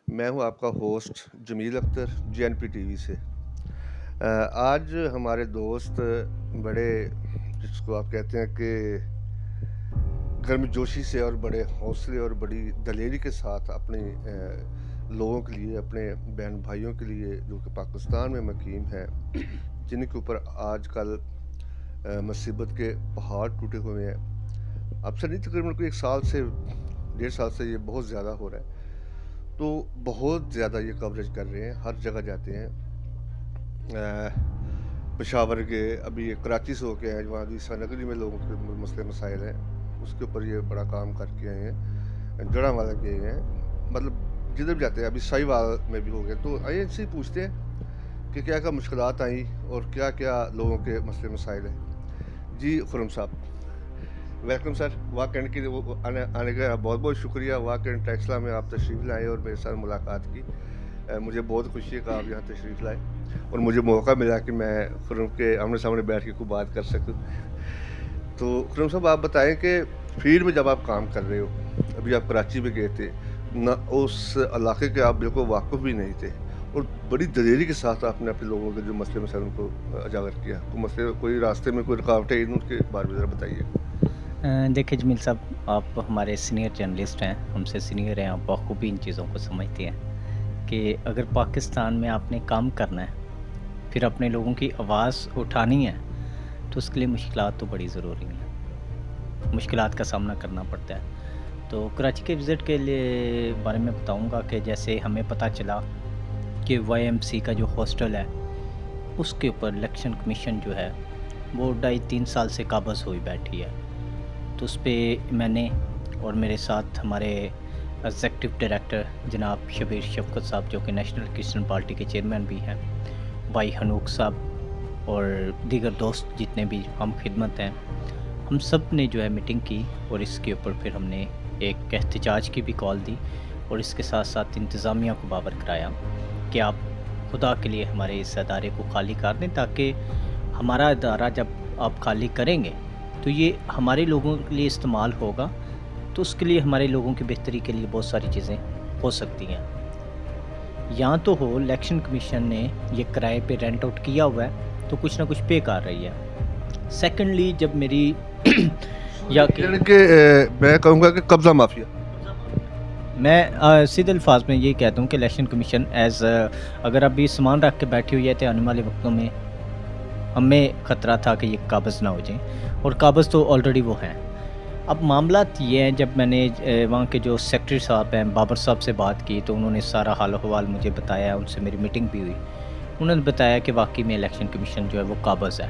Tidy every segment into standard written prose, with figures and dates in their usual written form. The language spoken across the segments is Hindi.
मैं हूं आपका host Jamil Akhtar JNP TV से। आज हमारे दोस्त बड़े जिसको आप कहते हैं कि गर्मजोशी से और बड़े हौसले और बड़ी दलेरी के साथ अपने लोगों के लिए, अपने बहन भाइयों के लिए जो कि पाकिस्तान में मुकीम हैं, जिनके ऊपर आजकल मुसीबत के पहाड़ टूटे हुए हैं। अक्सर नहीं, तकरीबन कोई 1 साल से 1.5 साल से ये बहुत ज़्यादा हो रहा है। तो बहुत ज़्यादा ये कवरेज कर रहे हैं, हर जगह जाते हैं। पेशावर गए, अभी ये कराची से होके आए, वहाँ ईसा नगरी में लोगों के मसले मसाइल हैं, उसके ऊपर ये बड़ा काम करके आए हैं। जड़ांवाला गए हैं, मतलब जिधर भी जाते हैं। अभी साहिवाल में भी हो गए। तो आइए इनसे ही पूछते हैं कि क्या क्या मुश्किलात आई और क्या क्या लोगों के मसले मसाइल हैं। जी खुरम साहब, वेलकम सर। वाक एंड के लिए आने का बहुत बहुत शुक्रिया। वाक एंड टेक्सला में आप तशरीफ़ लाए और मेरे साथ मुलाकात की। मुझे बहुत खुशी है कि आप यहाँ तशरीफ़ लाए और मुझे मौका मिला कि मैं खुरम के आमने सामने बैठ के कोई बात कर सकूँ। तो खुरम साहब, आप बताएं कि फील्ड में जब आप काम कर रहे हो, अभी आप कराची में गए थे ना, उस इलाके के आप बिल्कुल वाकिफ़ भी नहीं थे और बड़ी दलेरी के साथ आपने अपने लोगों के जो मसले मसाइल उनको उजागर किया। कोई मसले, कोई रास्ते में कोई रुकावटें, उनके बारे में ज़रा बताइए। देखिए जमील साहब, आप हमारे सीनियर जर्नलिस्ट हैं, हमसे सीनियर हैं, आप बखूबी इन चीज़ों को समझते हैं कि अगर पाकिस्तान में आपने काम करना है, फिर अपने लोगों की आवाज़ उठानी है, तो उसके लिए मुश्किलात तो बड़ी ज़रूरी हैं। मुश्किलात का सामना करना पड़ता है। तो कराची के विज़िट के लिए बारे में बताऊंगा कि जैसे हमें पता चला कि वाईएमसी का जो हॉस्टल है, उसके ऊपर इलेक्शन कमीशन जो है वो 2.5-3 साल से काबज़ हुई बैठी है। तो उस पे मैंने और मेरे साथ हमारे एग्ज़ेक्टिव डायरेक्टर जनाब शबीर शफ़क़त साहब, जो कि नेशनल क्रिश्चियन पार्टी के चेयरमैन भी हैं, भाई हनूक साहब और दीगर दोस्त जितने भी हम खिदमत हैं, हम सब ने जो है मीटिंग की और इसके ऊपर फिर हमने एक एहतजाज की भी कॉल दी और इसके साथ साथ इंतज़ामिया को बावर कराया कि आप खुदा के लिए हमारे इस अदारे को खाली कर दें, ताकि हमारा अदारा जब आप खाली करेंगे तो ये हमारे लोगों के लिए इस्तेमाल होगा, तो उसके लिए हमारे लोगों की बेहतरी के लिए बहुत सारी चीज़ें हो सकती हैं। यहाँ तो हो इलेक्शन कमीशन ने ये किराए पे रेंट आउट किया हुआ है, तो कुछ ना कुछ पे कर रही है। सेकेंडली, जब मेरी या कि यानी कि मैं कहूँगा कि कब्ज़ा माफिया। मैं सीधे अल्फाज में ये कहता हूँ कि इलेक्शन कमीशन अगर अभी सामान रख के बैठी हुई है, तो आने वाले वक्तों में हमें ख़तरा था कि ये काबज़ ना हो जाएँ, और काबज़ तो ऑलरेडी वो हैं। अब मामलात ये हैं, जब मैंने वहाँ के जो सेक्रेटरी साहब हैं बाबर साहब से बात की, तो उन्होंने सारा हाल अहवाल मुझे बताया, उनसे मेरी मीटिंग भी हुई। उन्होंने बताया कि वाक़ई में इलेक्शन कमीशन जो है वो काबज़ है।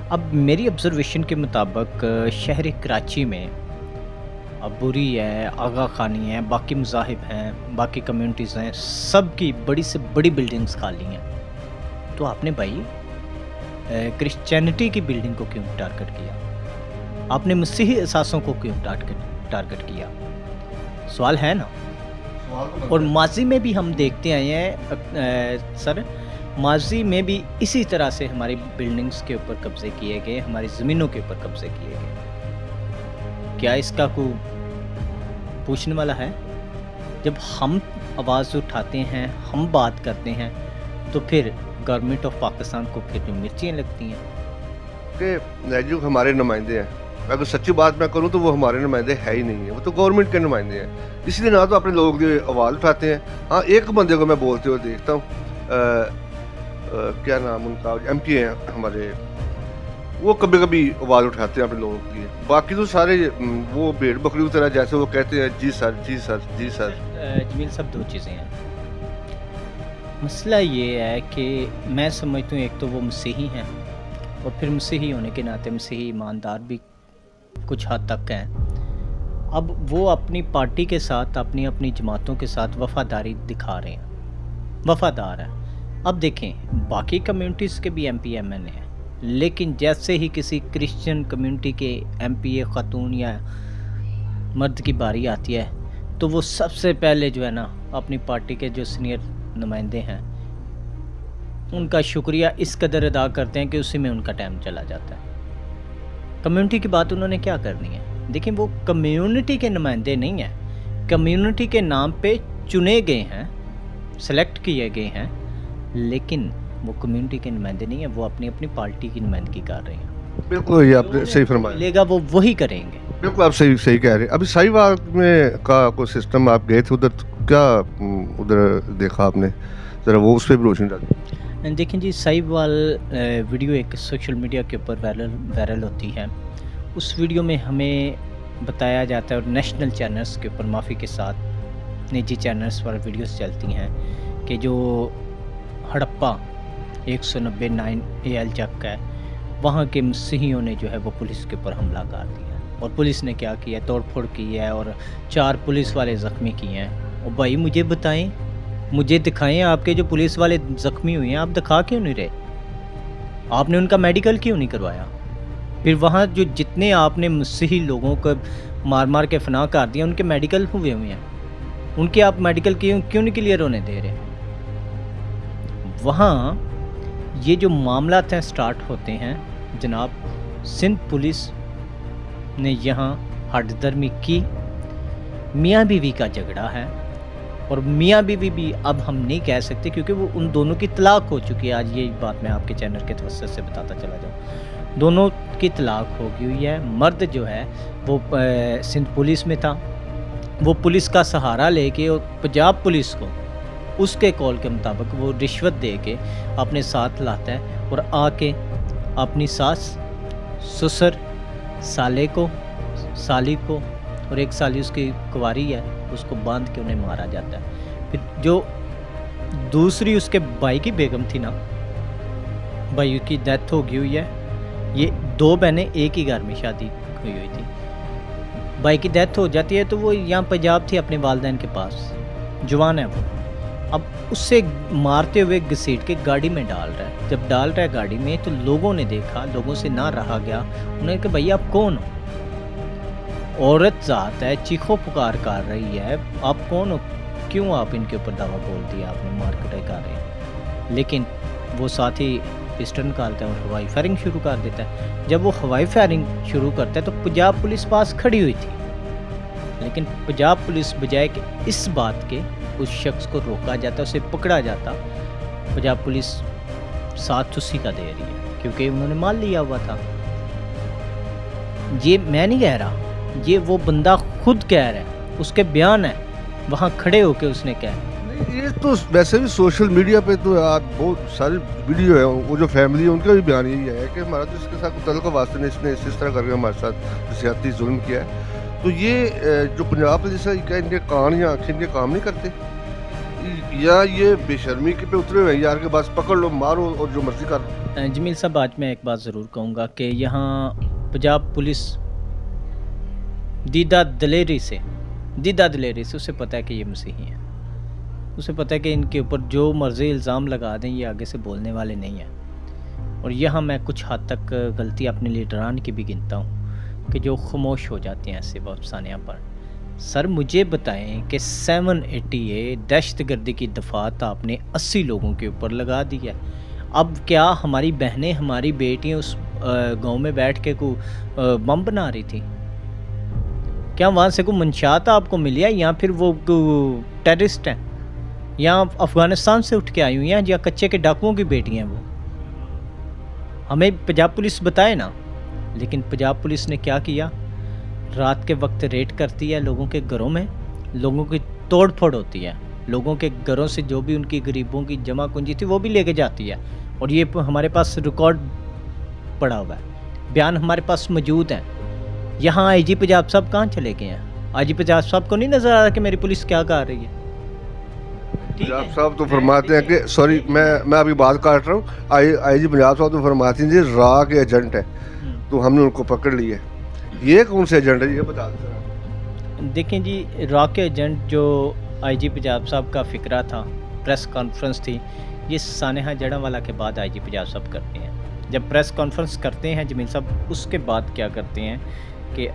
अब मेरी ऑब्ज़र्वेशन के मुताबिक शहर कराची में अबूरी है, आगा खानी है, बाकी मज़ाहिब हैं, बाकी कम्युनिटीज़ हैं, सब की बड़ी से बड़ी बिल्डिंग्स खाली हैं। तो आपने भाई क्रिश्चियनिटी की बिल्डिंग को क्यों टारगेट किया? आपने मसीही असासों को क्यों टारगेट किया? सवाल है ना। और माजी में भी हम देखते आए हैं सर, माजी में भी इसी तरह से हमारी बिल्डिंग्स के ऊपर कब्जे किए गए, हमारी ज़मीनों के ऊपर कब्जे किए गए। क्या इसका कोई पूछने वाला है? जब हम आवाज़ उठाते हैं, हम बात करते हैं, तो फिर गवर्नमेंट ऑफ पाकिस्तान को फिर मिर्चियाँ लगती हैं। कि जो हमारे नुमाइंदे हैं, अगर सच्ची बात मैं करूँ तो वो हमारे नुमाइंदे है ही नहीं है, वो तो गवर्नमेंट के नुमाइंदे हैं। इसलिए ना तो अपने लोगों की आवाज़ उठाते हैं। हाँ, एक बंदे को मैं बोलते हुए देखता हूँ, क्या नाम उनका, एमपी हैं हमारे, वो कभी कभी आवाज़ उठाते हैं अपने लोगों के लिए। बाकी तो सारे वो भेड़ बकरी की तरह, जैसे वो कहते हैं जी सर जी सर जी सर। जमील साहब, दो चीज़ें हैं। मसला ये है कि मैं समझता हूँ, एक तो वो मसीही हैं, और फिर मसीही होने के नाते मसीही ईमानदार भी कुछ हद तक हैं। अब वो अपनी पार्टी के साथ, अपनी अपनी जमातों के साथ वफ़ादारी दिखा रहे हैं, वफ़ादार हैं। अब देखें, बाकी कम्युनिटीज़ के भी एमपी एमएलए हैं, लेकिन जैसे ही किसी क्रिश्चियन कम्युनिटी के एमपीए ख़ातून या मर्द की बारी आती है, तो वो सबसे पहले जो है ना, अपनी पार्टी के जो सीनियर नुमाइंदे हैं, उनका शुक्रिया इस कदर अदा करते हैं कि उसी में उनका टाइम चला जाता है। कम्युनिटी की बात उन्होंने क्या करनी है? देखिए, वो कम्युनिटी के नुमाइंदे नहीं हैं। कम्युनिटी के नाम पे चुने गए हैं, सेलेक्ट किए गए हैं, लेकिन वो कम्युनिटी के नुमाइंदे नहीं है, वो अपनी अपनी पार्टी की नुमाइंदगी कर रहे हैं। बिल्कुल ये आपने सही फरमाया। मिलेगा वो वही करेंगे। बिल्कुल आप सही सही कह रहे हैं। अभी साहिवाल में का कोई सिस्टम आप गए थे उधर, तो क्या उधर देखा आपने, ज़रा वो उस पर भी रोशनी डालिए। देखें जी, साहिवाल वीडियो एक सोशल मीडिया के ऊपर वायरल होती है। उस वीडियो में हमें बताया जाता है, और नेशनल चैनल्स के ऊपर माफ़ी के साथ निजी चैनल्स पर वीडियोस चलती हैं कि जो हड़प्पा 190 AL चक है, वहाँ के मसीहियों ने जो है वो पुलिस के ऊपर हमला कर दिया, और पुलिस ने क्या किया, तोड़ फोड़ की है और 4 पुलिस वाले ज़ख्मी किए हैं। और भाई मुझे बताएं, मुझे दिखाएं, आपके जो पुलिस वाले ज़ख्मी हुए हैं आप दिखा क्यों नहीं रहे? आपने उनका मेडिकल क्यों नहीं करवाया? फिर वहाँ जो जितने आपने मसीही लोगों को मार मार के फना कर दिया, उनके मेडिकल हुए हैं, उनके आप मेडिकल क्यों नहीं क्लियर होने दे रहे? वहाँ ये जो मामला हैं स्टार्ट होते हैं जनाब, सिंध पुलिस ने यहाँ हठधर्मी की, मियाँ बीवी का झगड़ा है, और मियाँ बीवी भी अब हम नहीं कह सकते क्योंकि वो उन दोनों की तलाक हो चुकी है। आज ये बात मैं आपके चैनल के तवज्जुह से बताता चला जाऊँ, दोनों की तलाक हो गई हुई है। मर्द जो है वो सिंध पुलिस में था, वो पुलिस का सहारा लेके और पंजाब पुलिस को उसके कॉल के मुताबिक वो रिश्वत दे के अपने साथ लाता है, और आके अपनी सास, ससुर, साले को, साली को, और एक साली उसकी कुंवारी है, उसको बांध के उन्हें मारा जाता है। फिर जो दूसरी उसके भाई की बेगम थी ना, भाई की डेथ हो गई हुई है। ये 2 बहनें एक ही घर में शादी हुई हुई थी। भाई की डेथ हो जाती है तो वो यहाँ पंजाब थी अपने वालिदैन के पास, जवान है वो। अब उससे मारते हुए घसीट के गाड़ी में डाल रहा है। जब डाल रहा है गाड़ी में तो लोगों ने देखा, लोगों से ना रहा गया, उन्होंने कहा भैया आप कौन हो? औरत ज़ात है, चीखो पुकार कर रही है, आप कौन हो? क्यों आप इनके ऊपर दावा बोल दिया आपने, मार कुटाई कर रहे हैं? लेकिन वो साथ ही पिस्टल निकालता है और हवाई फायरिंग शुरू कर देता है। जब वो हवाई फायरिंग शुरू करता है तो पंजाब पुलिस पास खड़ी हुई थी, लेकिन पंजाब पुलिस बजाय कि इस बात के उस शख्स को रोका जाता, उसे पकड़ा जाता, पंजाब पुलिस साथ उसी का दे रही है क्योंकि उन्होंने माल लिया हुआ था। ये मैं नहीं कह रहा, ये वो बंदा खुद कह रहा है, उसके बयान है, वहाँ खड़े होके उसने कहा। ये तो वैसे भी सोशल मीडिया पे तो यार बहुत सारी वीडियो है, वो जो फैमिली है उनका भी बयान यही है कि हमारा तो इसके साथ तल्क वास्ते ने इसने इस तरह करके हमारे साथ ज्यादती जुल्म किया है। तो ये जो पंजाब पुलिस है, क्या इनके कान या आँखें इनके काम नहीं करते, या ये बेशर्मी के पे उतरे हुए हैं यार के बस पकड़ लो, मारो और जो मर्जी कर। जमील साहब, आज मैं एक बात ज़रूर कहूँगा कि यहाँ पंजाब पुलिस दीदा दलेरी से उसे पता है कि ये मसीही हैं, उसे पता है कि इनके ऊपर जो मर्जी इल्ज़ाम लगा दें ये आगे से बोलने वाले नहीं हैं। और यहाँ मैं कुछ हद तक गलती अपने लीडरान की भी गिनता हूँ कि जो खामोश हो जाते हैं ऐसे अफसानियाँ पर। सर मुझे बताएं कि 780 दहशतगर्दी की दफ़ात आपने 80 लोगों के ऊपर लगा दी है। अब क्या हमारी बहनें, हमारी बेटियां उस गांव में बैठ के को बम बना रही थी? क्या वहाँ से कोई मंशात आपको मिली है, या फिर वो टेररिस्ट हैं, या अफ़गानिस्तान से उठ के आई हुई हैं, या कच्चे के डाकुओं की बेटियाँ हैं? वो हमें पंजाब पुलिस बताए ना। लेकिन पंजाब पुलिस ने क्या किया, रात के वक्त रेड करती है लोगों के घरों में, लोगों की तोड़ फोड़ होती है, लोगों के घरों से जो भी उनकी गरीबों की जमा पूंजी थी वो भी लेके जाती है। और ये हमारे पास रिकॉर्ड पड़ा हुआ है, बयान हमारे पास मौजूद हैं। यहाँ आईजी पंजाब साहब कहाँ चले गए हैं? आईजी पंजाब साहब को नहीं नज़र आ रहा कि मेरी पुलिस क्या कर रही है? पंजाब साहब तो फरमाते हैं कि सॉरी मैं अभी बात काट रहा हूँ, आईजी पंजाब साहब तो फरमाते हैं जी रा के एजेंट है, तो हमने उनको पकड़ लिया। ये कौन से एजेंट है ये बता दें। देखें जी, रा के एजेंट जो आईजी पंजाब साहब का फिक्रा था, प्रेस कॉन्फ्रेंस थी, ये सानेहा जड़ावाला के बाद आईजी पंजाब साहब करते हैं। जब प्रेस कॉन्फ्रेंस करते हैं जमील साहब, उसके बाद क्या करते हैं कि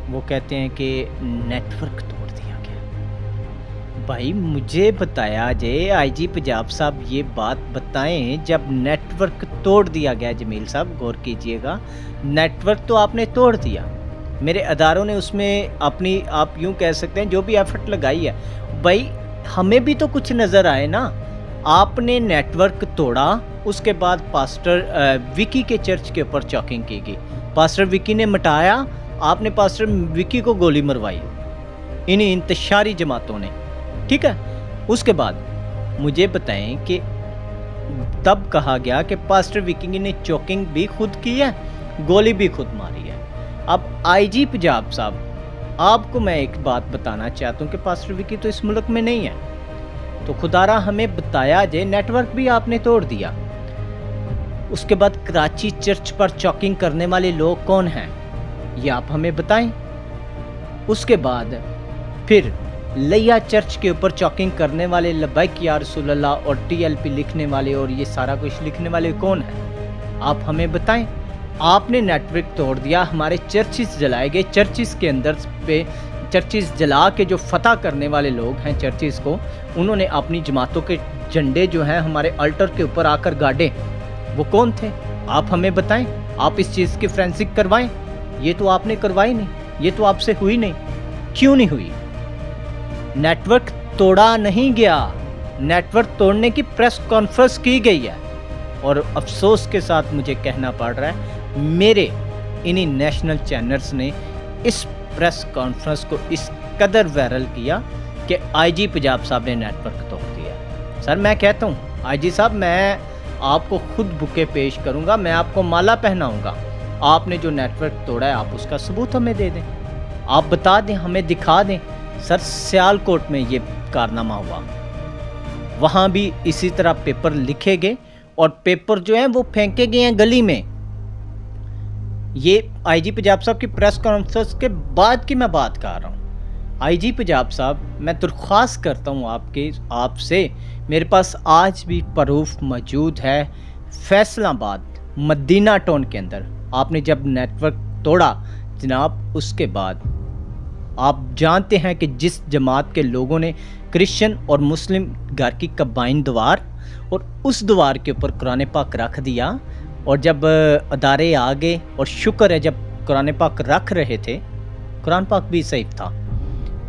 वो कहते हैं कि नेटवर्क तोड़ दिया गया। भाई मुझे बताया जे आईजी पंजाब साहब ये बात बताएं, जब नेटवर्क तोड़ दिया गया। जमील साहब गौर कीजिएगा, नेटवर्क तो आपने तोड़ दिया, मेरे अदारों ने उसमें अपनी, आप यूँ कह सकते हैं, जो भी एफर्ट लगाई है। भाई हमें भी तो कुछ नज़र आए ना। आपने नेटवर्क तोड़ा, उसके बाद पास्टर विकी के चर्च के ऊपर चॉकिंग की गई। पास्टर विकी ने मिटाया, आपने पास्टर विकी को गोली मरवाई इन्हीं इंतशारी जमातों ने, ठीक है। उसके बाद मुझे बताएं कि तब कहा गया कि पास्टर विकी ने चॉकिंग भी खुद की है, गोली भी खुद मारी है। अब आईजी पंजाब साहब, आपको मैं एक बात बताना चाहता हूँ कि पास्टर विकी तो इस मुल्क में नहीं है, तो खुदारा हमें बताया जाए। नेटवर्क भी आपने तोड़ दिया। उसके बाद कराची चर्च पर चॉकिंग करने वाले लोग कौन हैं, ये आप हमें बताएं। उसके बाद फिर लिया चर्च के ऊपर चॉकिंग करने वाले लब्बैक या रसूल अल्लाह और टीएलपी लिखने वाले और ये सारा कुछ लिखने वाले कौन हैं, आप हमें बताएं। आपने नेटवर्क तोड़ दिया, हमारे चर्चिस जलाए गए, चर्चिस के अंदर पे चर्चिस जला के जो फतह करने वाले लोग हैं चर्चिस को, उन्होंने अपनी जमातों के झंडे जो हैं हमारे अल्टर के ऊपर आकर गाड़े, वो कौन थे, आप हमें बताएं। आप इस चीज़ की फोरेंसिक करवाएं। ये तो आपने करवाई नहीं, ये तो आपसे हुई नहीं। क्यों नहीं हुई? नेटवर्क तोड़ा नहीं गया, नेटवर्क तोड़ने की प्रेस कॉन्फ्रेंस की गई है। और अफसोस के साथ मुझे कहना पड़ रहा है, मेरे इन्हीं नेशनल चैनल्स ने इस प्रेस कॉन्फ्रेंस को इस कदर वायरल किया कि आईजी पंजाब साहब ने नेटवर्क तोड़ दिया। सर मैं कहता हूँ आईजी साहब, मैं आपको खुद बुके पेश करूँगा, मैं आपको माला पहनाऊँगा। आपने जो नेटवर्क तोड़ा है आप उसका सबूत हमें दे दें, आप बता दें, हमें दिखा दें। सर सियालकोट में ये कारनामा हुआ, वहाँ भी इसी तरह पेपर लिखे गए और पेपर जो हैं वो फेंके गए हैं गली में। ये आईजी पंजाब साहब की प्रेस कॉन्फ्रेंस के बाद की मैं बात कर रहा हूँ। आईजी पंजाब साहब, मैं दरख्वास्त करता हूँ आपसे, मेरे पास आज भी प्रूफ मौजूद है। फैसलाबाद मदीना टाउन के अंदर आपने जब नेटवर्क तोड़ा जनाब, उसके बाद आप जानते हैं कि जिस जमात के लोगों ने क्रिश्चियन और मुस्लिम घर की कंबाइन दीवार और उस दीवार के ऊपर कुरान पाक रख दिया, और जब अदारे आ गए, और शुक्र है जब कुरान पाक रख रहे थे, कुरान पाक भी सही था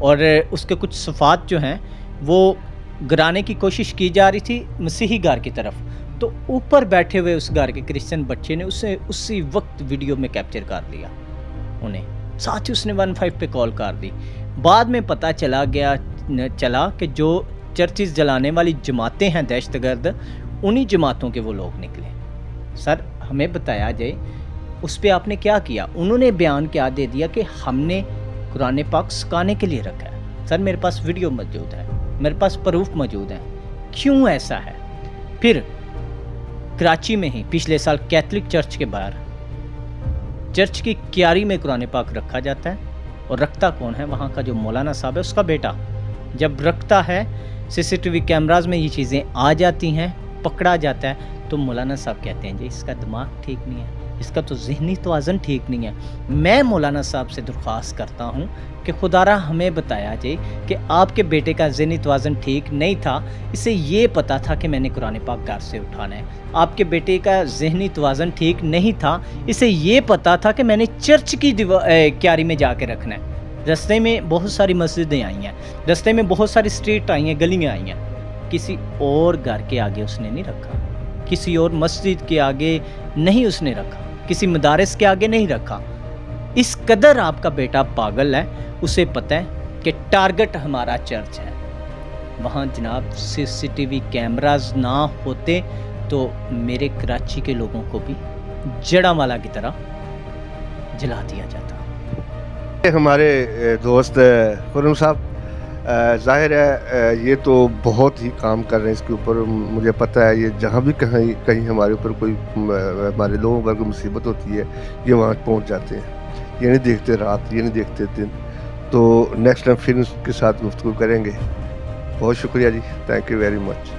और उसके कुछ सफ़ात जो हैं वो गिराने की कोशिश की जा रही थी मसीही घर की तरफ, तो ऊपर बैठे हुए उस घर के क्रिश्चियन बच्चे ने उसे उसी वक्त वीडियो में कैप्चर कर लिया उन्हें, साथ ही उसने 15 पे कॉल कर दी। बाद में पता चला कि जो चर्चिस जलाने वाली जमातें हैं दहशतगर्द, उन्हीं जमातों के वो लोग निकले। सर हमें बताया जाए उस पर आपने क्या किया? उन्होंने बयान क्या दे दिया कि हमने कुरान पाक सुखाने के लिए रखा है। सर मेरे पास वीडियो मौजूद है, मेरे पास प्रूफ मौजूद है। क्यों ऐसा है? फिर कराची में ही पिछले साल कैथलिक चर्च के बाहर चर्च की क्यारी में कुरान पाक रखा जाता है, और रखता कौन है? वहाँ का जो मौलाना साहब है उसका बेटा। जब रखता है, सीसीटीवी कैमराज में ये चीज़ें आ जाती हैं, पकड़ा जाता है, तो मौलाना साहब कहते हैं जी इसका दिमाग ठीक नहीं है, इसका तो ज़हनी तवाज़न ठीक नहीं है। मैं मौलाना साहब से दरख्वास्त करता हूँ कि खुदारा हमें बताया जाए कि आपके बेटे का ज़हनी तवाज़न ठीक नहीं था, इसे ये पता था कि मैंने कुरान पाक घर से उठाना है। आपके बेटे का ज़हनी तवाज़न ठीक नहीं था, इसे ये पता था कि मैंने चर्च की क्यारी में जाके रखना है। रास्ते में बहुत सारी मस्जिदें आई हैं, रास्ते में बहुत सारी स्ट्रीट आई हैं, गलियाँ आई हैं, किसी और घर के आगे उसने नहीं रखा, किसी और मस्जिद के आगे नहीं उसने रखा, किसी मदारिस के आगे नहीं रखा। इस कदर आपका बेटा पागल है, उसे पता है कि टारगेट हमारा चर्च है। वहाँ जनाब सीसीटीवी कैमरास ना होते तो मेरे कराची के लोगों को भी जड़ावाला की तरह जला दिया जाता। हमारे दोस्त खुर्रम साहब, ज़ाहिर है ये तो बहुत ही काम कर रहे हैं इसके ऊपर। मुझे पता है ये जहाँ भी कहीं कहीं हमारे ऊपर कोई हमारे लोगों पर कोई मुसीबत होती है, ये वहाँ पहुँच जाते हैं। ये नहीं देखते रात, ये नहीं देखते दिन। तो नेक्स्ट टाइम फिर उसके साथ गुफ्तगू करेंगे। बहुत शुक्रिया जी, थैंक यू वेरी मच।